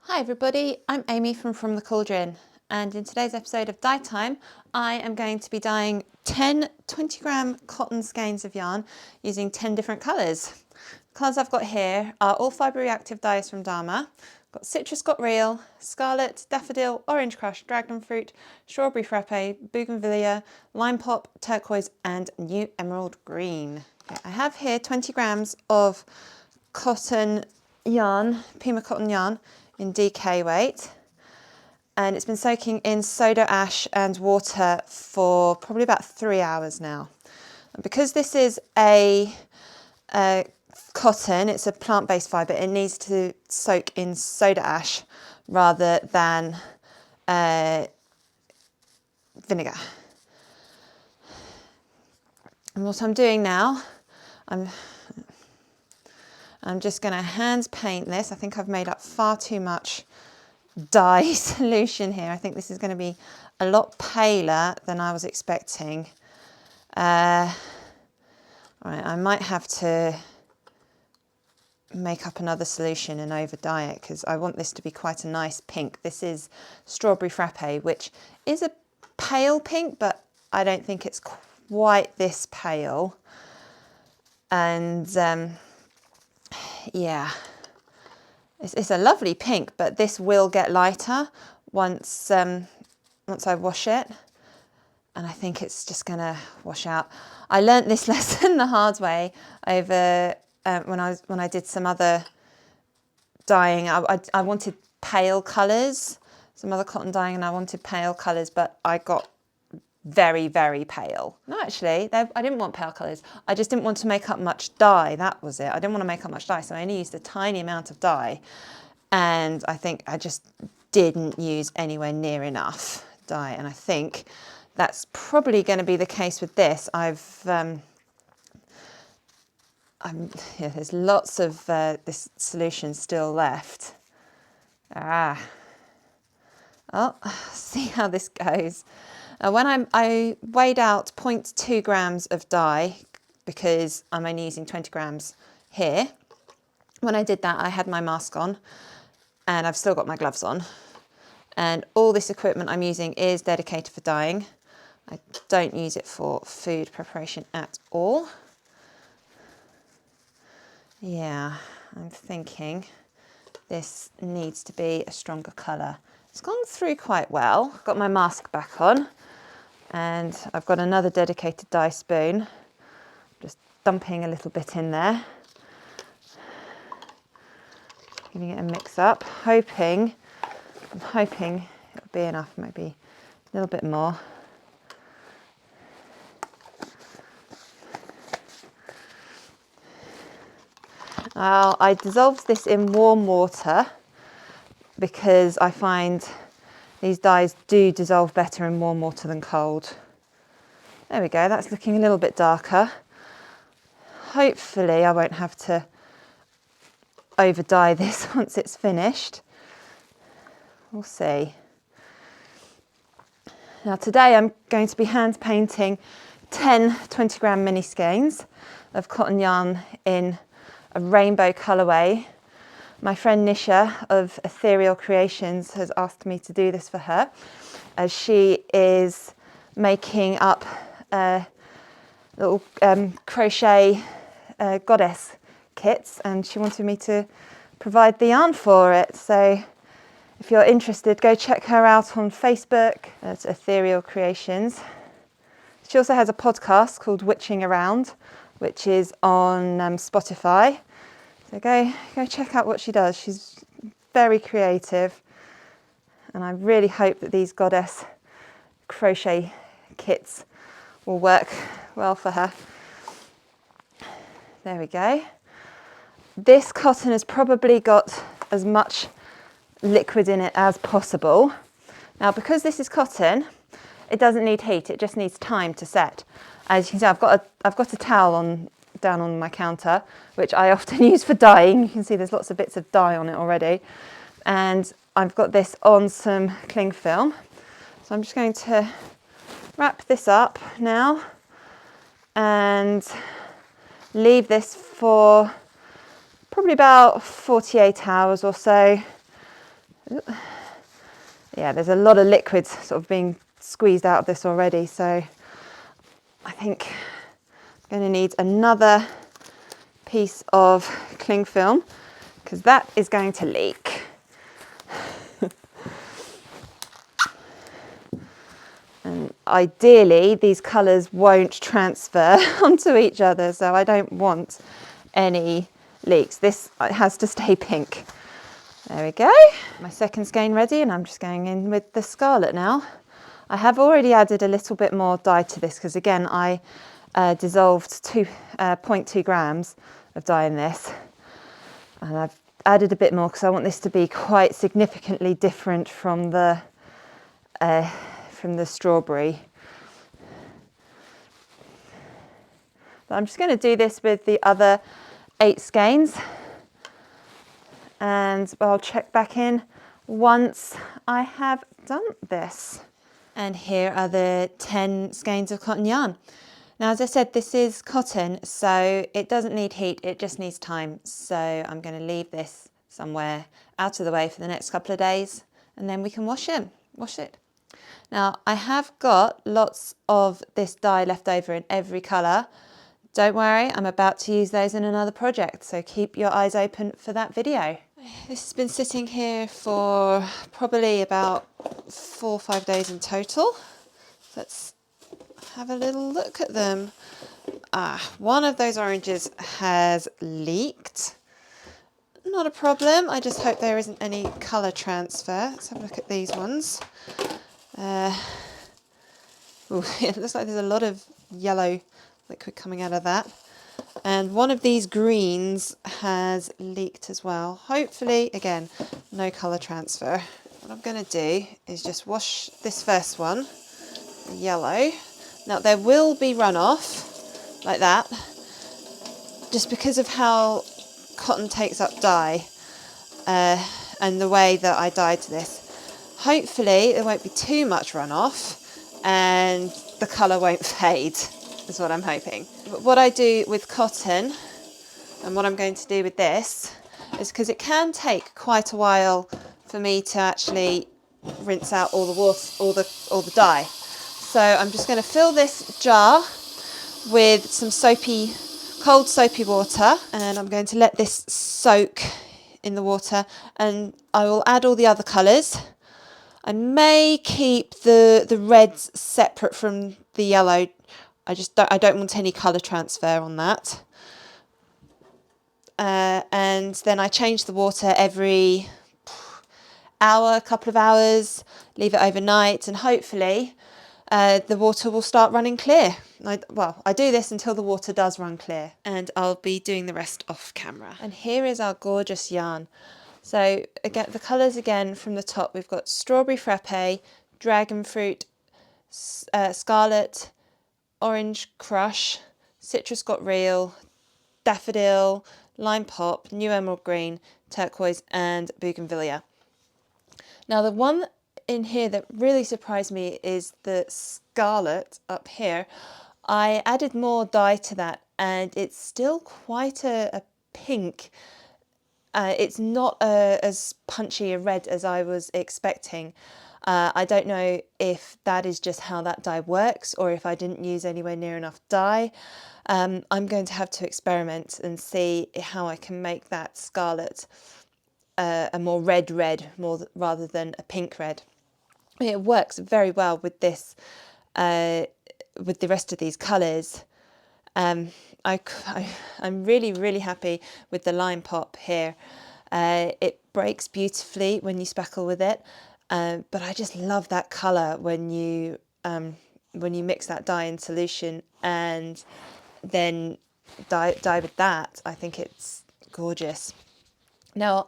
Hi everybody, I'm Amy from the Cauldron, and in today's episode of Dye Time I am going to be dyeing 10 20-gram cotton skeins of yarn using 10 different colours. The colours I've got here are all Fibre Reactive dyes from Dharma. Got Citrus Got Real, Scarlet, Daffodil, Orange Crush, Dragon Fruit, Strawberry Frappe, Bougainvillea, Lime Pop, Turquoise and New Emerald Green. Okay, I have here 20 grams of cotton yarn, Pima cotton yarn in DK weight, and it's been soaking in soda ash and water for probably about 3 hours now. And because this is a cotton, it's a plant-based fibre, it needs to soak in soda ash rather than vinegar. And what I'm doing now, I'm just going to hand paint this. I think I've made up far too much dye solution here. I think this is going to be a lot paler than I was expecting. All right, I might have to make up another solution and over dye it because I want this to be quite a nice pink. This is Strawberry Frappe, which is a pale pink, but I don't think it's quite this pale. And yeah, it's a lovely pink, but this will get lighter once I wash it, and I think it's just gonna wash out. I learnt this lesson the hard way over when I did some other dyeing. I wanted pale colours, some other cotton dyeing, and I wanted pale colours, but I got very, very pale. No, actually, I didn't want pale colours. I just didn't want to make up much dye. That was it. I didn't want to make up much dye, so I only used a tiny amount of dye. And I think I just didn't use anywhere near enough dye. And I think that's probably going to be the case with this. Yeah, there's lots of this solution still left. Oh, see how this goes. When I weighed out 0.2 grams of dye, because I'm only using 20 grams here. When I did that, I had my mask on and I've still got my gloves on. And all this equipment I'm using is dedicated for dyeing. I don't use it for food preparation at all. Yeah, I'm thinking this needs to be a stronger colour. It's gone through quite well. Got my mask back on. And I've got another dedicated dye spoon, just dumping a little bit in there, giving it a mix up, I'm hoping it'll be enough, maybe a little bit more. I dissolved this in warm water because I find these dyes do dissolve better in warm water than cold. There we go, that's looking a little bit darker. Hopefully I won't have to over dye this once it's finished. We'll see. Now today I'm going to be hand painting 10 20-gram mini skeins of cotton yarn in a rainbow colourway. My friend Nisha of Ethereal Creations has asked me to do this for her, as she is making up little crochet goddess kits, and she wanted me to provide the yarn for it. So if you're interested, go check her out on Facebook. It's Ethereal Creations. She also has a podcast called Witching Around, which is on Spotify. So go check out what she does. She's very creative, and I really hope that these goddess crochet kits will work well for her. There we go. This cotton has probably got as much liquid in it as possible. Now, because this is cotton, it doesn't need heat, it just needs time to set. As you can see, I've got a towel down on my counter, which I often use for dyeing. You can see there's lots of bits of dye on it already. And I've got this on some cling film. So I'm just going to wrap this up now and leave this for probably about 48 hours or so. Yeah, there's a lot of liquids sort of being squeezed out of this already, so I think I'm going to need another piece of cling film because that is going to leak. And ideally these colours won't transfer onto each other, so I don't want any leaks. This has to stay pink. There we go. My second skein ready, and I'm just going in with the scarlet now. I have already added a little bit more dye to this because again I dissolved 0.2 grams of dye in this, and I've added a bit more because I want this to be quite significantly different from the strawberry. But I'm just going to do this with the other 8 skeins, and I'll check back in once I have done this. And here are the 10 skeins of cotton yarn. Now, as I said, this is cotton, so it doesn't need heat, it just needs time. So I'm going to leave this somewhere out of the way for the next couple of days, and then we can wash it. Now, I have got lots of this dye left over in every colour. Don't worry, I'm about to use those in another project, so keep your eyes open for that video. This has been sitting here for probably about 4 or 5 days in total. Let's have a little look at them. One of those oranges has leaked. Not a problem, I just hope there isn't any colour transfer. Let's have a look at these ones. It looks like there's a lot of yellow liquid coming out of that. And one of these greens has leaked as well. Hopefully, again, no colour transfer. What I'm going to do is just wash this first one, the yellow. Now there will be runoff, like that, just because of how cotton takes up dye and the way that I dyed this. Hopefully there won't be too much runoff and the colour won't fade, is what I'm hoping. But what I do with cotton, and what I'm going to do with this, is because it can take quite a while for me to actually rinse out all the water, all the dye. So I'm just going to fill this jar with some cold soapy water, and I'm going to let this soak in the water, and I will add all the other colours. I may keep the reds separate from the yellow. I don't want any colour transfer on that. And then I change the water every hour, couple of hours, leave it overnight, and hopefully the water will start running clear. I do this until the water does run clear, and I'll be doing the rest off camera. And here is our gorgeous yarn. So again, the colours again from the top, we've got strawberry frappe, dragon fruit, scarlet, orange crush, citrus got real, daffodil, lime pop, new emerald green, turquoise, and bougainvillea. Now the one in here that really surprised me is the scarlet up here. I added more dye to that, and it's still quite a pink. It's not as punchy a red as I was expecting. I don't know if that is just how that dye works, or if I didn't use anywhere near enough dye. I'm going to have to experiment and see how I can make that scarlet a more red rather than a pink red. It works very well with this, with the rest of these colours. I'm really happy with the lime pop here. It breaks beautifully when you spackle with it, but I just love that colour when you mix that dye in solution and then dye with that. I think it's gorgeous. Now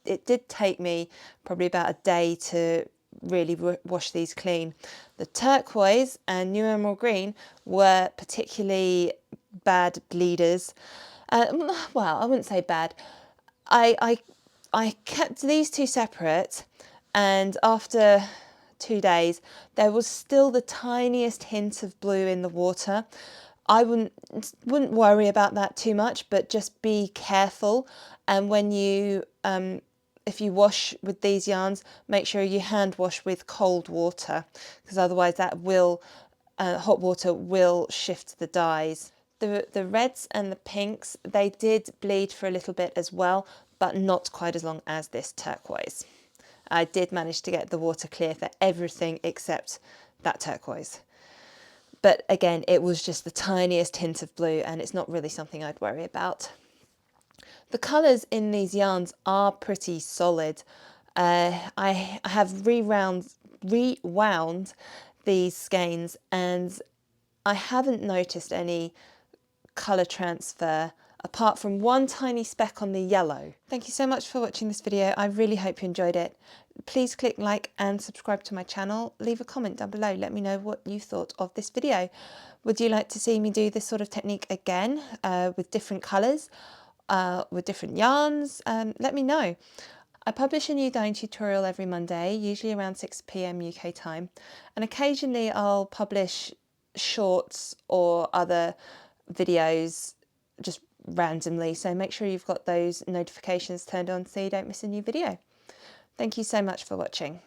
it did take me probably about a day to really wash these clean. The turquoise and new emerald green were particularly bad bleeders. Well, I wouldn't say bad. I kept these two separate, and after 2 days there was still the tiniest hint of blue in the water. I wouldn't worry about that too much, but just be careful. And when you if you wash with these yarns, make sure you hand wash with cold water, because otherwise that will, hot water will shift the dyes. The reds and the pinks, they did bleed for a little bit as well, but not quite as long as this turquoise. I did manage to get the water clear for everything except that turquoise. But again, it was just the tiniest hint of blue, and it's not really something I'd worry about. The colours in these yarns are pretty solid. I have rewound these skeins, and I haven't noticed any colour transfer apart from one tiny speck on the yellow. Thank you so much for watching this video. I really hope you enjoyed it. Please click like and subscribe to my channel. Leave a comment down below. Let me know what you thought of this video. Would you like to see me do this sort of technique again with different colours, with different yarns? Let me know. I publish a new dyeing tutorial every Monday, usually around 6 PM UK time, and occasionally I'll publish shorts or other videos just randomly, so make sure you've got those notifications turned on so you don't miss a new video. Thank you so much for watching.